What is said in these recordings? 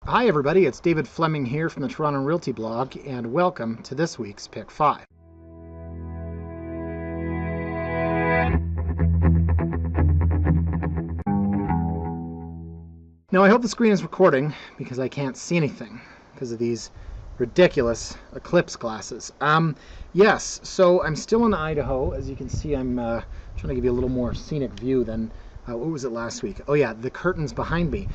Hi everybody, it's David Fleming here from the Toronto Realty blog, and welcome to this week's Pick 5. Now I hope the screen is recording because I can't see anything because of these ridiculous eclipse glasses. Yes, so I'm still in Idaho. As you can see, I'm trying to give you a little more scenic view than what was it last week? Oh yeah, the curtains behind me.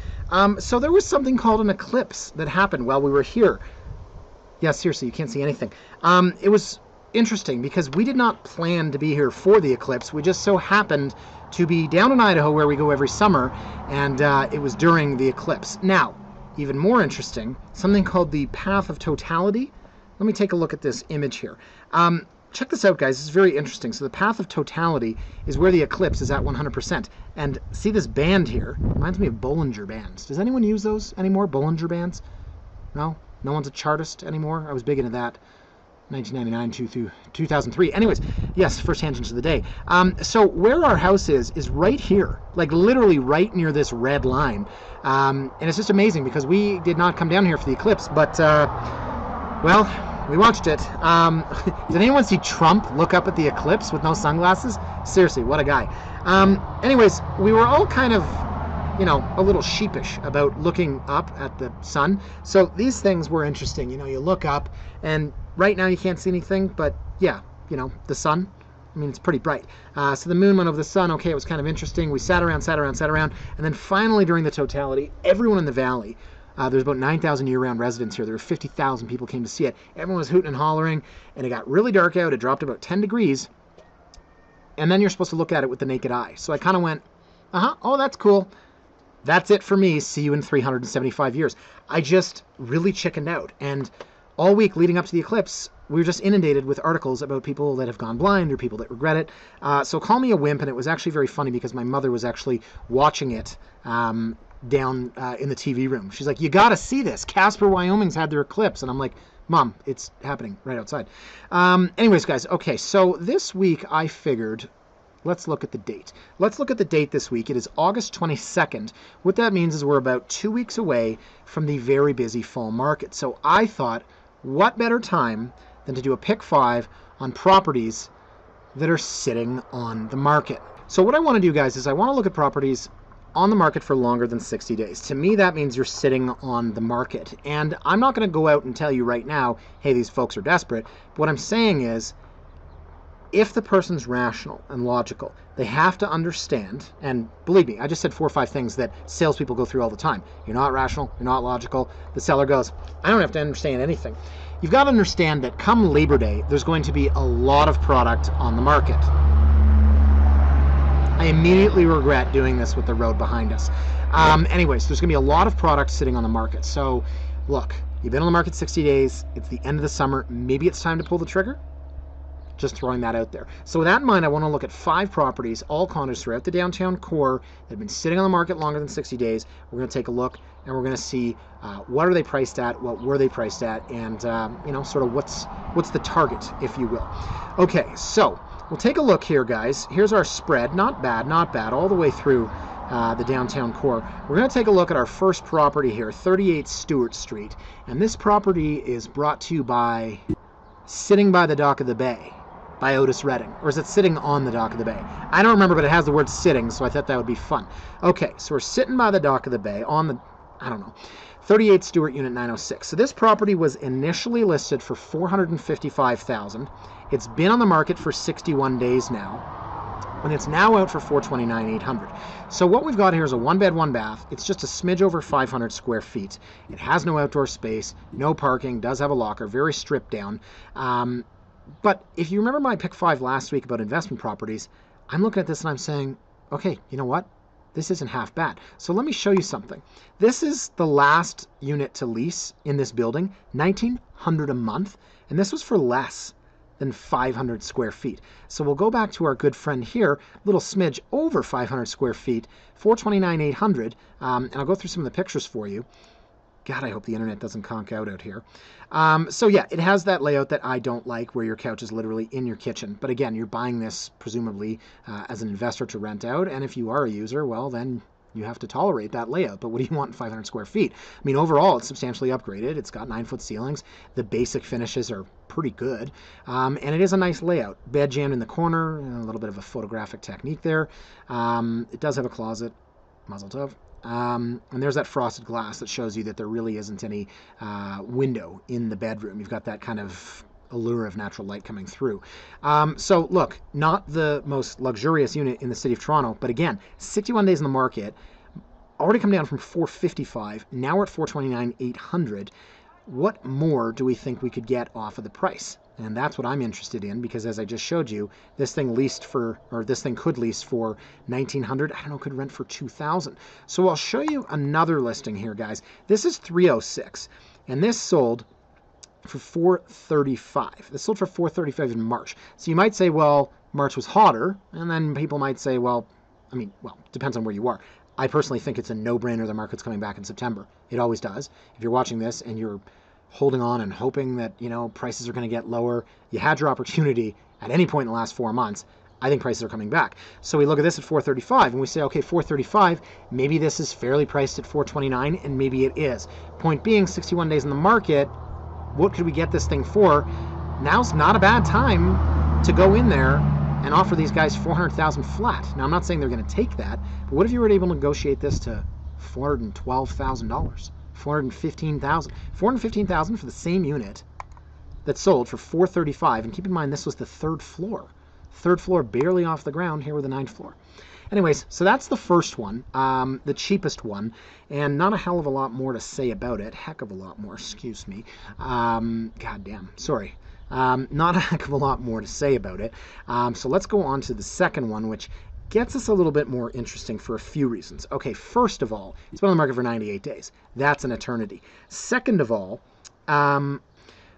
So there was something called an eclipse that happened while we were here. Yeah, seriously, you can't see anything. It was interesting because we did not plan to be here for the eclipse. We just so happened to be down in Idaho where we go every summer, and it was during the eclipse. Now, even more interesting, something called the path of totality. Let me take a look at this image here. Check this out, guys. This is very interesting. So the path of totality is where the eclipse is at 100%. And see this band here? Reminds me of Bollinger Bands. Does anyone use those anymore? Bollinger Bands? No? No one's a chartist anymore? I was big into that. 1999 through 2003. Anyways, yes, first tangent of the day. So where our house is right here. Like literally right near this red line. And it's just amazing because we did not come down here for the eclipse. But, well, we watched it. Did anyone see Trump look up at the eclipse with no sunglasses? Seriously, what a guy. Anyways, we were all kind of, you know, a little sheepish about looking up at the sun. So these things were interesting. You know, you look up and right now you can't see anything, but yeah, you know, the sun, I mean, it's pretty bright. So the moon went over the sun. Okay, it was kind of interesting. We sat around, and then finally during the totality, everyone in the valley, there's about 9,000 year-round residents here. There were 50,000 people came to see it. Everyone was hooting and hollering, and it got really dark out. It dropped about 10 degrees, and then you're supposed to look at it with the naked eye. So I kind of went, oh, that's cool. That's it for me. See you in 375 years. I just really chickened out, and all week leading up to the eclipse, we were just inundated with articles about people that have gone blind or people that regret it. So call me a wimp, and it was actually very funny because my mother was actually watching it down in the TV room. She's like, you got to see this. Casper, Wyoming's had their eclipse. And I'm like, Mom, it's happening right outside. Anyways, guys, okay, so this week I figured, let's look at the date. Let's look at the date this week. It is August 22nd. What that means is we're about 2 weeks away from the very busy fall market. So I thought, what better time than to do a pick 5 on properties that are sitting on the market. So what I want to do, guys, is I want to look at properties on the market for longer than 60 days. To me, that means you're sitting on the market. And I'm not going to go out and tell you right now, hey, these folks are desperate. But what I'm saying is, if the person's rational and logical, they have to understand, and believe me, I just said 4 or 5 things that salespeople go through all the time. You're not rational, you're not logical. The seller goes, I don't have to understand anything. You've got to understand that come Labor Day, there's going to be a lot of product on the market. I immediately regret doing this with the road behind us. Anyways, there's going to be a lot of product sitting on the market. So, look, you've been on the market 60 days. It's the end of the summer. Maybe it's time to pull the trigger. Just throwing that out there. So with that in mind, I want to look at 5 properties, all condos throughout the downtown core that have been sitting on the market longer than 60 days. We're going to take a look, and we're going to see what are they priced at, what were they priced at, and you know, sort of what's the target, if you will. Okay, so we'll take a look here, guys. Here's our spread. Not bad, all the way through the downtown core. We're going to take a look at our first property here, 38 Stewart Street. And this property is brought to you by Sitting by the Dock of the Bay by Otis Redding. Or is it Sitting on the Dock of the Bay? I don't remember, but it has the word sitting, so I thought that would be fun. Okay, so we're sitting by the Dock of the Bay on the, I don't know, 38 Stewart Unit 906. So this property was initially listed for $455,000. It's been on the market for 61 days now, and it's now out for $429,800. So what we've got here is a 1-bed, 1-bath. It's just a smidge over 500 square feet. It has no outdoor space, no parking, does have a locker, very stripped down. But if you remember my pick 5 last week about investment properties, I'm looking at this and I'm saying, okay, you know what? This isn't half bad. So let me show you something. This is the last unit to lease in this building, $1,900 a month, and this was for less than 500 square feet. So we'll go back to our good friend here, little smidge over 500 square feet, $429,800, and I'll go through some of the pictures for you. God, I hope the internet doesn't conk out here. So yeah, it has that layout that I don't like, where your couch is literally in your kitchen. But again, you're buying this presumably as an investor to rent out, and if you are a user, well, then You have to tolerate that layout, but what do you want in 500 square feet? I mean, overall, it's substantially upgraded. It's got 9-foot ceilings. The basic finishes are pretty good, and it is a nice layout. Bed jammed in the corner, a little bit of a photographic technique there. It does have a closet, mazel tov. And there's that frosted glass that shows you that there really isn't any window in the bedroom. You've got that kind of allure of natural light coming through. So look, not the most luxurious unit in the city of Toronto, but again, 61 days in the market, already come down from $455, now we're at $429,800. What more do we think we could get off of the price? And that's what I'm interested in, because as I just showed you, this thing could lease for $1,900. I don't know, could rent for $2,000. So I'll show you another listing here, guys. This is 306, and this sold for $435. This sold for $435 in March. So you might say, well, March was hotter, and then people might say, well, depends on where you are. I personally think it's a no-brainer the market's coming back in September. It always does. If you're watching this and you're holding on and hoping that, prices are going to get lower, you had your opportunity at any point in the last 4 months. I think prices are coming back. So we look at this at $435 and we say, okay, $435, maybe this is fairly priced at $429, and maybe it is. Point being, 61 days in the market, what could we get this thing for? Now's not a bad time to go in there and offer these guys $400,000 flat. Now, I'm not saying they're going to take that, but what if you were able to negotiate this to $412,000, $415,000, $415,000 for the same unit that sold for $435? And keep in mind, this was the third floor barely off the ground. Here we're the 9th floor. Anyways, so that's the first one, the cheapest one, and not a hell of a lot more to say about it. Heck of a lot more, excuse me. Goddamn, sorry. Not a heck of a lot more to say about it. So let's go on to the second one, which gets us a little bit more interesting for a few reasons. Okay, first of all, it's been on the market for 98 days. That's an eternity. Second of all,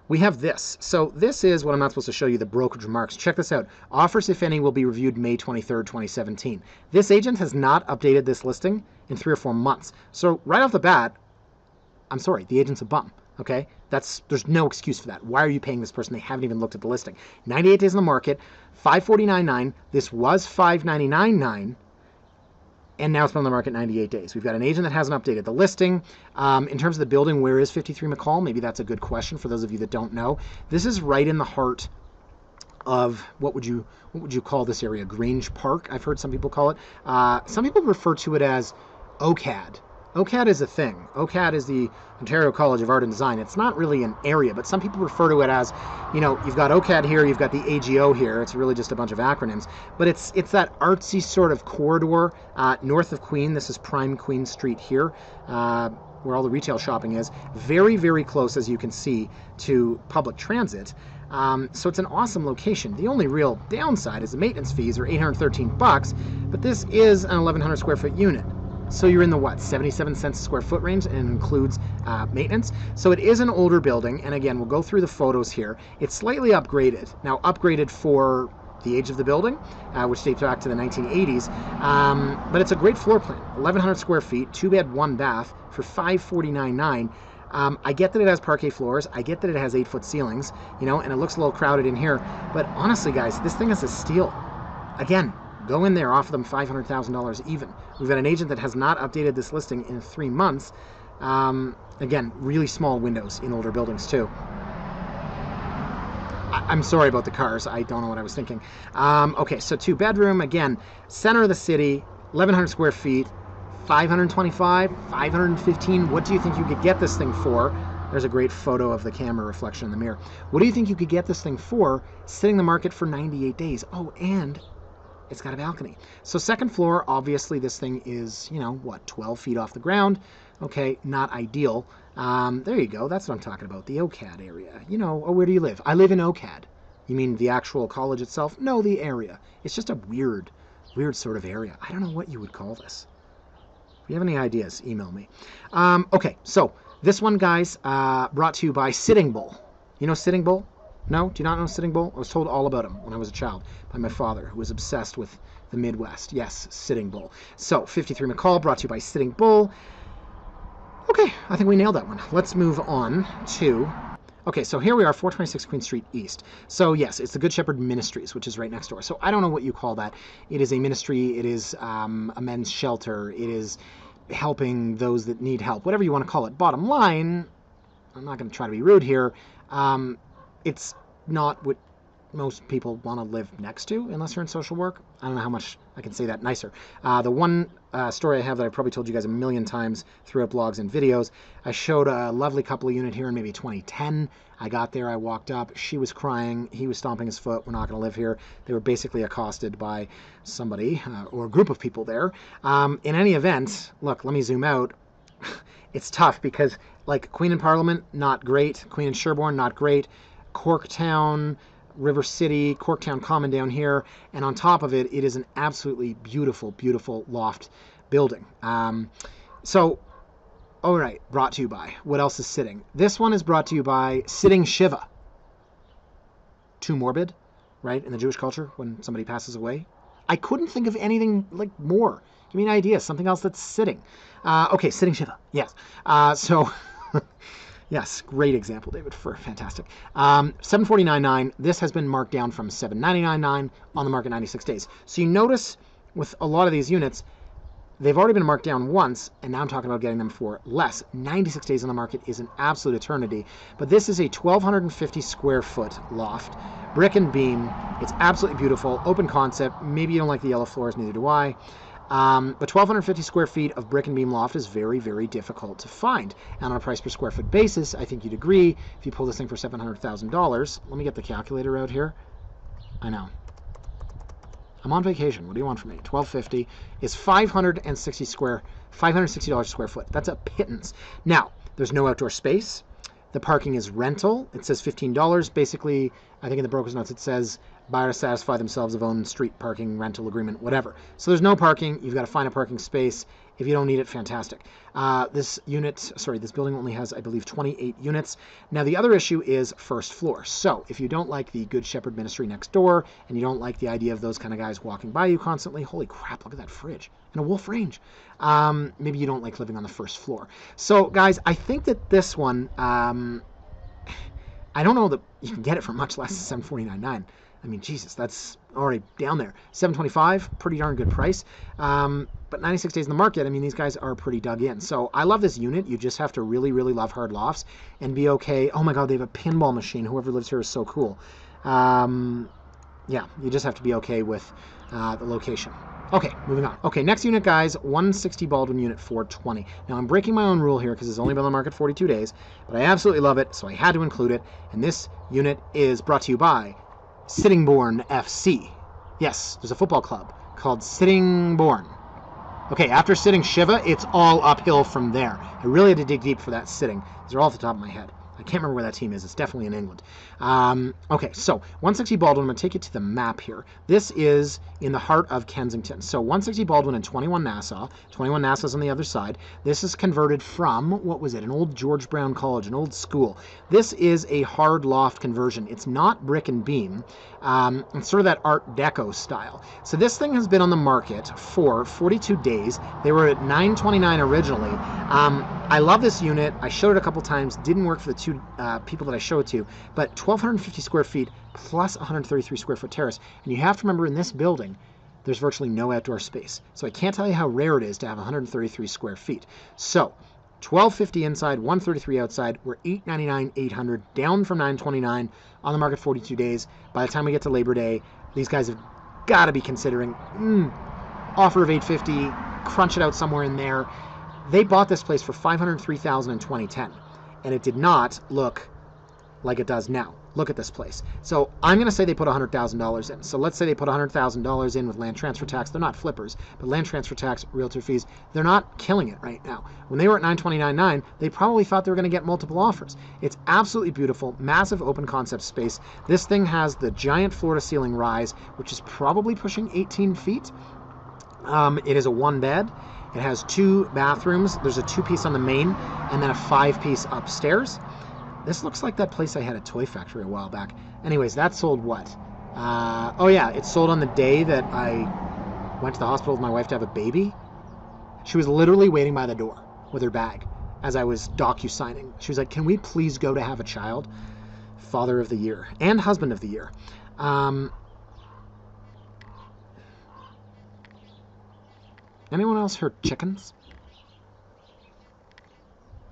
we have this. So this is what I'm not supposed to show you, the brokerage remarks. Check this out. Offers, if any, will be reviewed May 23rd, 2017. This agent has not updated this listing in 3 or 4 months. So right off the bat, I'm sorry, the agent's a bum. Okay? There's no excuse for that. Why are you paying this person? They haven't even looked at the listing. 98 days in the market, $549,900. This was $599,900. And now it's been on the market 98 days. We've got an agent that hasn't updated the listing. In terms of the building, where is 53 Mccaul? Maybe that's a good question for those of you that don't know. This is right in the heart of, what would you call this area? Grange Park, I've heard some people call it. Some people refer to it as OCAD. OCAD is a thing. OCAD is the Ontario College of Art and Design. It's not really an area, but some people refer to it as, you've got OCAD here, you've got the AGO here. It's really just a bunch of acronyms. But it's that artsy sort of corridor north of Queen. This is Prime Queen Street here, where all the retail shopping is. Very, very close, as you can see, to public transit. So it's an awesome location. The only real downside is the maintenance fees are $813, but this is an 1,100 square foot unit. So you're in the 77 cents a square foot range, and it includes maintenance. So it is an older building, and again, we'll go through the photos here. It's slightly upgraded. Now, upgraded for the age of the building, which dates back to the 1980s. But it's a great floor plan. 1,100 square feet, 2-bed, 1-bath for $549,900. I get that it has parquet floors. I get that it has 8-foot ceilings, and it looks a little crowded in here. But honestly, guys, this thing is a steal. Again, go in there, offer them $500,000 even. We've got an agent that has not updated this listing in 3 months. Again, really small windows in older buildings too. I'm sorry about the cars. I don't know what I was thinking. Okay, so 2-bedroom, again, center of the city, 1,100 square feet, $525, $515. What do you think you could get this thing for? There's a great photo of the camera reflection in the mirror. What do you think you could get this thing for sitting the market for 98 days? Oh, and it's got a balcony. So second floor, obviously this thing is, 12 feet off the ground. Okay, not ideal. There you go. That's what I'm talking about, the OCAD area. Where do you live? I live in OCAD. You mean the actual college itself? No, the area. It's just a weird sort of area. I don't know what you would call this. If you have any ideas, email me. Okay, so this one, guys, brought to you by Sitting Bull. You know Sitting Bull? No? Do you not know Sitting Bull? I was told all about him when I was a child by my father, who was obsessed with the Midwest. Yes, Sitting Bull. So, 53 Mccaul, brought to you by Sitting Bull. Okay, I think we nailed that one. Let's move on to Okay, so here we are, 426 Queen Street East. So yes, it's the Good Shepherd Ministries, which is right next door. So I don't know what you call that. It is a ministry. It is a men's shelter. It is helping those that need help, whatever you want to call it. Bottom line, I'm not going to try to be rude here. It's not what most people want to live next to unless you're in social work. I don't know how much I can say that nicer. The one story I have that I probably told you guys a million times throughout blogs and videos, I showed a lovely couple unit here in maybe 2010. I got there, I walked up, she was crying, he was stomping his foot, we're not going to live here. They were basically accosted by somebody or a group of people there. In any event, look, let me zoom out. It's tough because like Queen and Parliament, not great. Queen and Sherbourne, not great. Corktown, River City, Corktown Common down here, and on top of it, it is an absolutely beautiful, beautiful loft building. So, all right, brought to you by, what else is sitting? This one is brought to you by Sitting Shiva. Too morbid, right, in the Jewish culture when somebody passes away? I couldn't think of anything like more. Give me an idea, something else that's sitting. Okay, Sitting Shiva, yes. Yes, great example, David. Fantastic. $749.9. This has been marked down from $799.9 on the market 96 days. So you notice with a lot of these units, they've already been marked down once, and now I'm talking about getting them for less. 96 days on the market is an absolute eternity. But this is a 1,250 square foot loft, brick and beam. It's absolutely beautiful, open concept. Maybe you don't like the yellow floors, neither do I. But 1,250 square feet of brick and beam loft is very, very difficult to find. And on a price per square foot basis, I think you'd agree, if you pull this thing for $700,000, let me get the calculator out here. I know. I'm on vacation. What do you want from me? $1,250 is $560 a square foot. That's a pittance. Now, there's no outdoor space. The parking is rental. It says $15. Basically, I think in the broker's notes it says buyers satisfy themselves of own street parking, rental agreement, whatever. So there's no parking. You've got to find a parking space. If you don't need it, fantastic. This building only has, I believe, 28 units. Now, the other issue is first floor. So if you don't like the Good Shepherd Ministry next door, and you don't like the idea of those kind of guys walking by you constantly, holy crap, look at that fridge and a wolf range. Maybe you don't like living on the first floor. So, guys, I think that this one, I don't know that you can get it for much less than $749.9. I mean, Jesus, that's already down there. $725, pretty darn good price. But 96 days in the market, I mean, these guys are pretty dug in. So I love this unit. You just have to really, really love hard lofts and be okay. Oh my God, they have a pinball machine. Whoever lives here is so cool. Yeah, you just have to be okay with the location. Okay, moving on. Okay, next unit, guys, 160 Baldwin unit 420. Now, I'm breaking my own rule here because it's only been on the market 42 days, but I absolutely love it, so I had to include it. And this unit is brought to you by Sittingbourne FC. Yes, there's a football club called Sittingbourne. Okay, after Sitting Shiva, it's all uphill from there. I really had to dig deep for that Sitting. These are all off the top of my head. I can't remember where that team is. It's definitely in England. Okay, so 160 Baldwin, I'm going to take you to the map here. This is in the heart of Kensington. So 160 Baldwin and 21 Nassau. 21 Nassau's on the other side. This is converted from, what was it, an old George Brown College, an old school. This is a hard loft conversion. It's not brick and beam. It's sort of that Art Deco style. So this thing has been on the market for 42 days. They were at $929 originally. I love this unit. I showed it a couple times. Didn't work for the two people that I showed it to, but 1,250 square feet plus 133 square foot terrace. And you have to remember, in this building, there's virtually no outdoor space. So I can't tell you how rare it is to have 133 square feet. So 1,250 inside, 133 outside. We're $899, $800, down from $929, on the market 42 days. By the time we get to Labor Day, these guys have got to be considering offer of $850, crunch it out somewhere in there. They bought this place for $503,000 in 2010, and it did not look like it does now. Look at this place. So I'm going to say they put $100,000 in. So let's say they put $100,000 in with land transfer tax. They're not flippers, but land transfer tax, realtor fees, they're not killing it right now. When they were at $929.9, they probably thought they were going to get multiple offers. It's absolutely beautiful, massive open concept space. This thing has the giant floor-to-ceiling rise, which is probably pushing 18 feet. It is a one bed. It has 2 bathrooms. There's a 2-piece on the main and then a 5-piece upstairs. This looks like that place I had at Toy Factory a while back. Anyways, that sold what? Oh yeah, it sold on the day that I went to the hospital with my wife to have a baby. She was literally waiting by the door with her bag as I was docu-signing. She was like, "Can we please go to have a child?" Father of the Year and Husband of the Year. Anyone else heard chickens?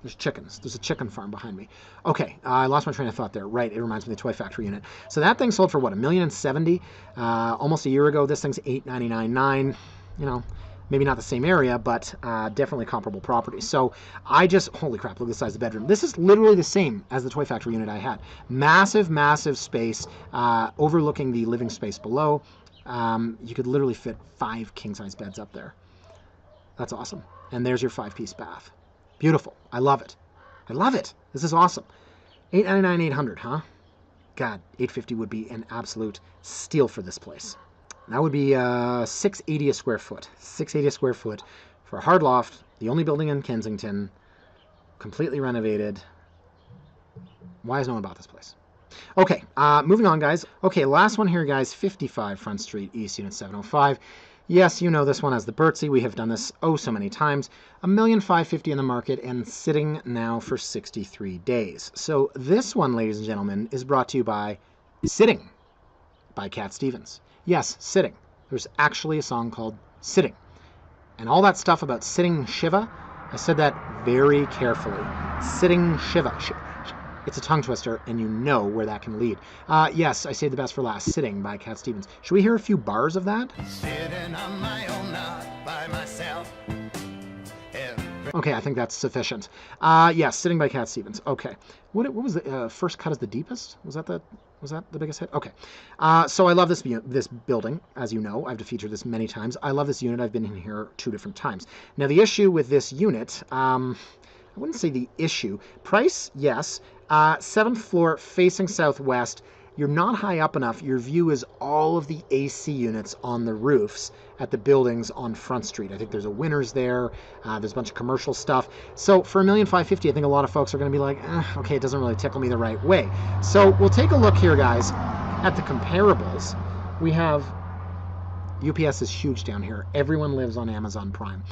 There's chickens. There's a chicken farm behind me. Okay, I lost my train of thought there. Right, it reminds me of the Toy Factory unit. So that thing sold for what, $1,070,000? Almost a year ago. This thing's $899,900. You know, maybe not the same area, but definitely comparable property. So I just, holy crap, look at the size of the bedroom. This is literally the same as the Toy Factory unit I had. Massive, massive space, overlooking the living space below. You could literally fit 5 king-size beds up there. That's awesome. And there's your 5-piece bath. Beautiful. I love it. I love it. This is awesome. $899,800, huh? God, $850 would be an absolute steal for this place. That would be $680 a square foot. $680 a square foot for a hard loft, the only building in Kensington, completely renovated. Why has no one bought this place? Okay, moving on, guys. Okay, last one here, guys. 55 Front Street East, Unit 705. Yes, you know this one as the Birdsey. We have done this oh so many times. $1,550,000 in the market and sitting now for 63 days. So this one, ladies and gentlemen, is brought to you by Sitting by Cat Stevens. Yes, Sitting. There's actually a song called Sitting. And all that stuff about sitting Shiva, I said that very carefully. Sitting Shiva. It's a tongue twister, and you know where that can lead. Yes, I saved the best for last. Sitting by Cat Stevens. Should we hear a few bars of that? Sitting on my own, not by myself. Okay, I think that's sufficient. Yes, Sitting by Cat Stevens. Okay. What was the First Cut is the Deepest? Was that the biggest hit? Okay. So I love this building, as you know. I've featured this many times. I love this unit. I've been in here 2 different times. Now, the issue with this unit, I wouldn't say the issue. Price, yes. 7th floor, facing southwest. You're not high up enough. Your view is all of the AC units on the roofs at the buildings on Front Street. I think there's a Winners there. There's a bunch of commercial stuff. So for $1,550,000, I think a lot of folks are going to be like, okay, it doesn't really tickle me the right way. So we'll take a look here, guys, at the comparables. We have UPS is huge down here. Everyone lives on Amazon Prime.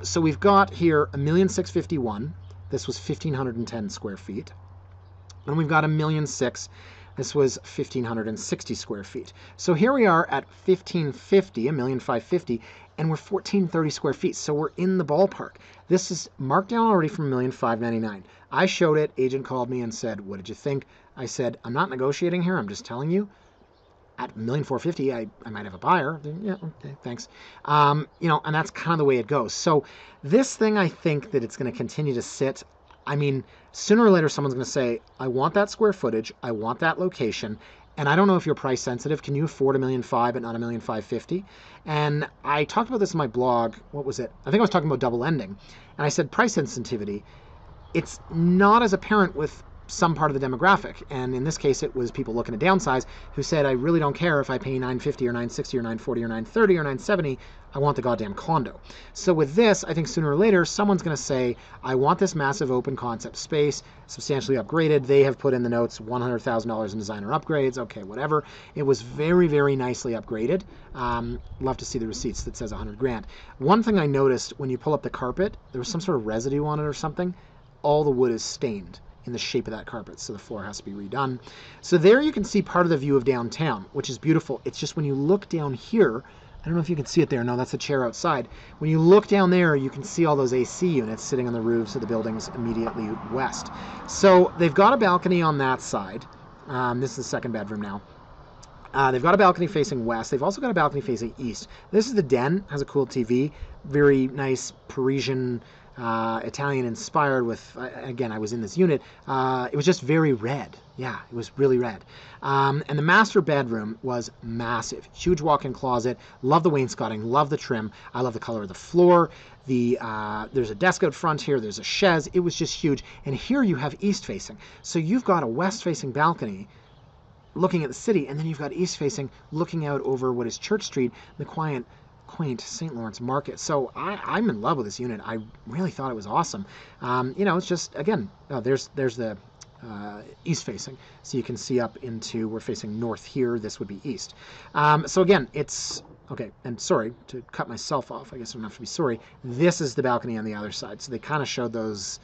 So we've got here $1,651,000. This was 1,510 square feet. And we've got $1,600,000. This was 1,560 square feet. So here we are at 1,550, $1,550,000, and we're 1,430 square feet. So we're in the ballpark. This is marked down already from $1,599,000. I showed it. Agent called me and said, "What did you think?" I said, "I'm not negotiating here. I'm just telling you. At $1,450,000, I might have a buyer." Yeah, okay, thanks. You know, and that's kind of the way it goes. So this thing, I think that it's going to continue to sit. I mean, sooner or later, someone's going to say, I want that square footage, I want that location, and I don't know if you're price sensitive. Can you afford $1,500,000 but not $1,550,000? And I talked about this in my blog. What was it? I think I was talking about double ending. And I said price sensitivity. It's not as apparent with some part of the demographic. And in this case, it was people looking to downsize who said, I really don't care if I pay $950 or $960 or $940 or $930 or $970. I want the goddamn condo. So with this, I think sooner or later, someone's going to say, I want this massive open concept space, substantially upgraded. They have put in the notes, $100,000 in designer upgrades. Okay, whatever. It was very, very nicely upgraded. Love to see the receipts that says $100,000. One thing I noticed when you pull up the carpet, there was some sort of residue on it or something. All the wood is stained in the shape of that carpet, so the floor has to be redone. So there you can see part of the view of downtown, which is beautiful. It's just when you look down here, I don't know if you can see it there. No, that's a chair outside. When you look down there, you can see all those AC units sitting on the roofs of the buildings immediately west. So they've got a balcony on that side. This is the second bedroom now. They've got a balcony facing west. They've also got a balcony facing east. This is the den. Has a cool TV. Very nice Parisian, Italian inspired with, again, I was in this unit. It was just very red. Yeah, it was really red. And the master bedroom was massive. Huge walk-in closet. Love the wainscoting. Love the trim. I love the color of the floor. There's a desk out front here. There's a chaise. It was just huge. And here you have east facing. So you've got a west facing balcony looking at the city, and then you've got east facing looking out over what is Church Street, the quaint St. Lawrence Market. So I'm in love with this unit. I really thought it was awesome. You know, it's just, again, there's the east facing. So you can see up into, we're facing north here. This would be east. So again, it's, okay, and sorry to cut myself off. I guess I don't have to be sorry. This is the balcony on the other side. So they kind of showed those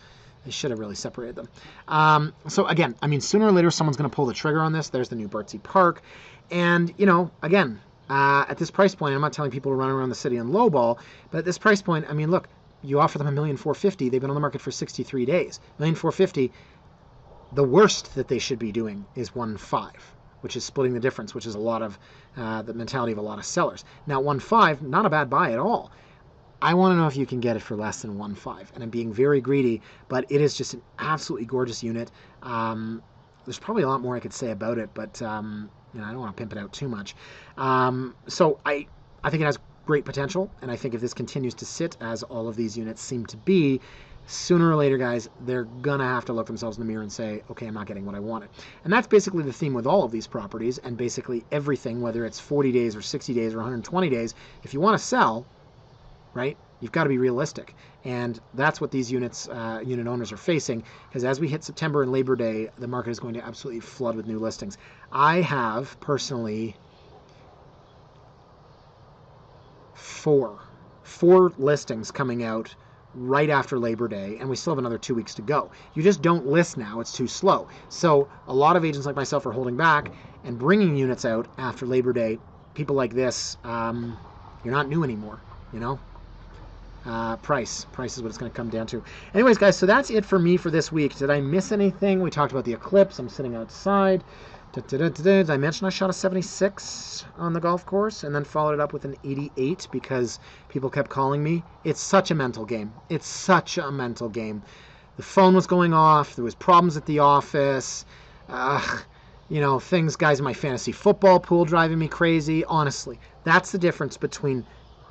They should have really separated them. So again, I mean, sooner or later, someone's going to pull the trigger on this. There's the new Birdsey Park. And, you know, again, at this price point, I'm not telling people to run around the city and lowball, but at this price point, I mean, look, you offer them $1,450,000. They've been on the market for 63 days. $1,450,000. The worst that they should be doing is 1.5, which is splitting the difference, which is a lot of the mentality of a lot of sellers. Now, 1.5, not a bad buy at all. I want to know if you can get it for less than 1.5, and I'm being very greedy, but it is just an absolutely gorgeous unit. There's probably a lot more I could say about it, but you know, I don't want to pimp it out too much. So I think it has great potential, and I think if this continues to sit, as all of these units seem to be, sooner or later, guys, they're going to have to look themselves in the mirror and say, okay, I'm not getting what I wanted. And that's basically the theme with all of these properties, and basically everything, whether it's 40 days or 60 days or 120 days. If you want to sell, right, you've got to be realistic. And that's what these unit owners are facing, because as we hit September and Labor Day, the market is going to absolutely flood with new listings. I have personally four listings coming out right after Labor Day, and we still have another 2 weeks to go. You just don't list now. It's too slow. So a lot of agents like myself are holding back and bringing units out after Labor Day. People like this, you're not new anymore, you know. Price is what it's going to come down to. Anyways, guys, so that's it for me for this week. Did I miss anything? We talked about the eclipse. I'm sitting outside. Did I mention I shot a 76 on the golf course and then followed it up with an 88 because people kept calling me? It's such a mental game. It's such a mental game. The phone was going off. There was problems at the office. You know, guys in my fantasy football pool driving me crazy. Honestly, that's the difference between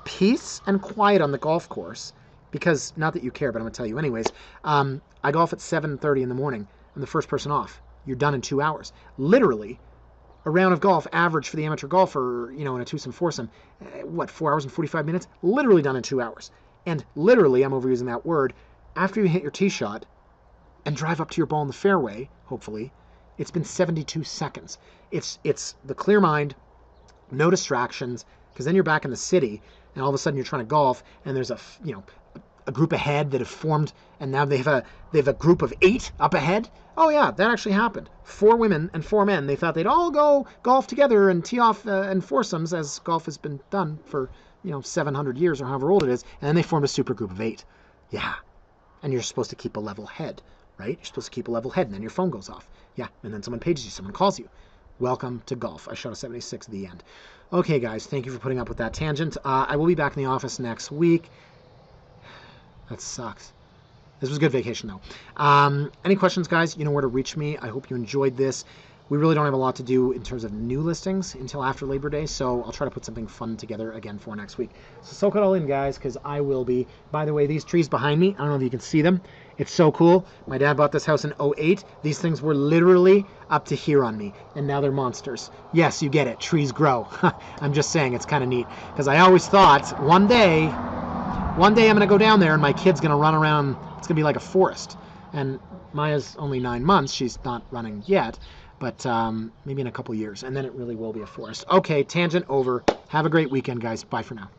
peace and quiet on the golf course, because not that you care, but I'm going to tell you anyways. I golf at 7:30 in the morning. I'm the first person off. You're done in 2 hours. Literally, a round of golf average for the amateur golfer, you know, in a twosome, foursome, 4 hours and 45 minutes? Literally done in 2 hours. And literally, I'm overusing that word, after you hit your tee shot and drive up to your ball in the fairway, hopefully, it's been 72 seconds. It's the clear mind, no distractions, because then you're back in the city, and all of a sudden you're trying to golf, and there's a group ahead that have formed, and now they have a group of 8 up ahead. Oh yeah, that actually happened. 4 women and 4 men. They thought they'd all go golf together and tee off in foursomes, as golf has been done for 700 years or however old it is, and then they formed a super group of 8. Yeah, and you're supposed to keep a level head, right? You're supposed to keep a level head, and then your phone goes off. Yeah, and then someone pages you, someone calls you. Welcome to golf. I shot a 76 at the end. Okay, guys, thank you for putting up with that tangent. I will be back in the office next week. That sucks. This was a good vacation, though. Any questions, guys? You know where to reach me. I hope you enjoyed this. We really don't have a lot to do in terms of new listings until after Labor Day, so I'll try to put something fun together again for next week. So soak it all in, guys, because I will be. By the way, these trees behind me, I don't know if you can see them. It's so cool. My dad bought this house in 2008. These things were literally up to here on me, and now they're monsters. Yes, you get it. Trees grow. I'm just saying, it's kind of neat, because I always thought one day I'm going to go down there and my kid's going to run around. It's going to be like a forest. And Maya's only 9 months. She's not running yet, but maybe in a couple years, and then it really will be a forest. Okay, tangent over. Have a great weekend, guys. Bye for now.